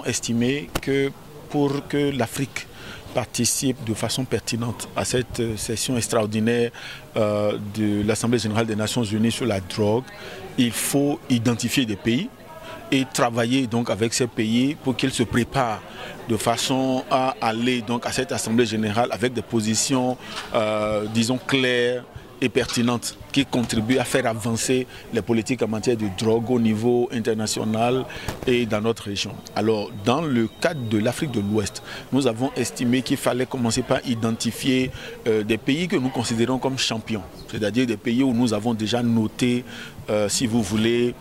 estimé que pour que l'Afrique participe de façon pertinente à cette session extraordinaire de l'Assemblée générale des Nations unies sur la drogue, il faut identifier des pays et travailler donc avec ces pays pour qu'ils se préparent de façon à aller donc à cette Assemblée générale avec des positions, disons, claires et pertinentes qui contribuent à faire avancer les politiques en matière de drogue au niveau international et dans notre région. Alors, dans le cadre de l'Afrique de l'Ouest, nous avons estimé qu'il fallait commencer par identifier des pays que nous considérons comme champions, c'est-à-dire des pays où nous avons déjà noté, si vous voulez,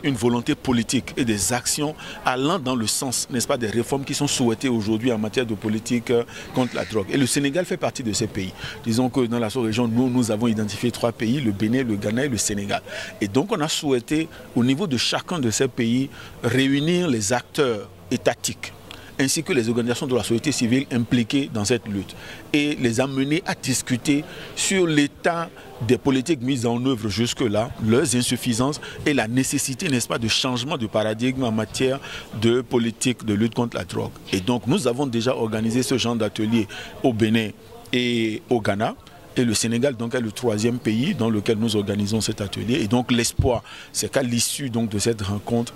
une volonté politique et des actions allant dans le sens, n'est-ce pas, des réformes qui sont souhaitées aujourd'hui en matière de politique contre la drogue. Et le Sénégal fait partie de ces pays. Disons que dans la sous-région, nous avons identifié 3 pays, le Bénin, le Ghana et le Sénégal. Et donc on a souhaité, au niveau de chacun de ces pays, réunir les acteurs étatiques ainsi que les organisations de la société civile impliquées dans cette lutte et les amener à discuter sur l'état des politiques mises en œuvre jusque-là, leurs insuffisances et la nécessité, n'est-ce pas, de changement de paradigme en matière de politique de lutte contre la drogue. Et donc nous avons déjà organisé ce genre d'atelier au Bénin et au Ghana. Et le Sénégal donc est le 3e pays dans lequel nous organisons cet atelier. Et donc l'espoir, c'est qu'à l'issue donc de cette rencontre,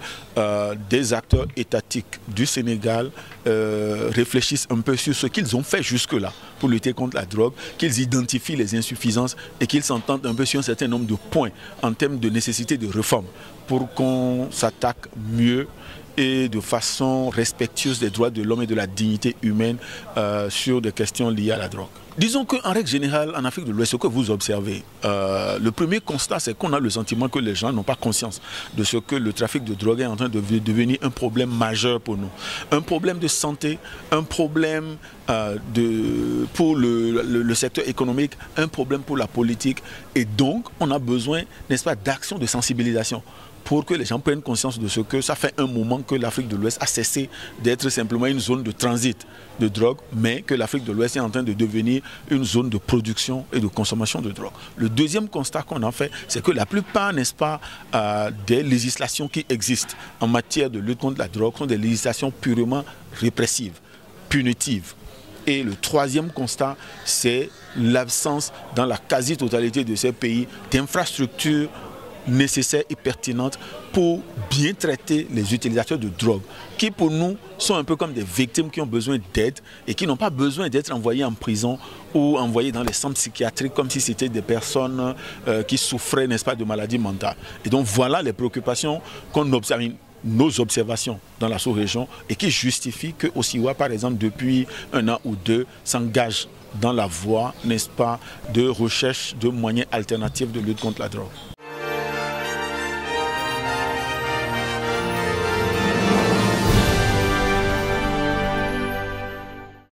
des acteurs étatiques du Sénégal réfléchissent un peu sur ce qu'ils ont fait jusque-là pour lutter contre la drogue, qu'ils identifient les insuffisances et qu'ils s'entendent un peu sur un certain nombre de points en termes de nécessité de réforme pour qu'on s'attaque mieux et de façon respectueuse des droits de l'homme et de la dignité humaine sur des questions liées à la drogue. Disons qu'en règle générale, en Afrique de l'Ouest, ce que vous observez, le premier constat, c'est qu'on a le sentiment que les gens n'ont pas conscience de ce que le trafic de drogue est en train de devenir un problème majeur pour nous. Un problème de santé, un problème pour le secteur économique, un problème pour la politique. Et donc, on a besoin, n'est-ce pas, d'actions de sensibilisation pour que les gens prennent conscience de ce que ça fait un moment que l'Afrique de l'Ouest a cessé d'être simplement une zone de transit de drogue, mais que l'Afrique de l'Ouest est en train de devenir une zone de production et de consommation de drogue. Le deuxième constat qu'on a fait, c'est que la plupart, n'est-ce pas, des législations qui existent en matière de lutte contre la drogue sont des législations purement répressives, punitives. Et le troisième constat, c'est l'absence dans la quasi-totalité de ces pays d'infrastructures nécessaires et pertinentes pour bien traiter les utilisateurs de drogue, qui pour nous sont un peu comme des victimes qui ont besoin d'aide et qui n'ont pas besoin d'être envoyés en prison ou envoyés dans les centres psychiatriques comme si c'était des personnes qui souffraient, n'est-ce pas, de maladies mentales. Et donc voilà les préoccupations qu'on observe, nos observations dans la sous-région et qui justifient que Osiwa, par exemple, depuis 1 an ou 2, s'engage dans la voie, n'est-ce pas, de recherche de moyens alternatifs de lutte contre la drogue.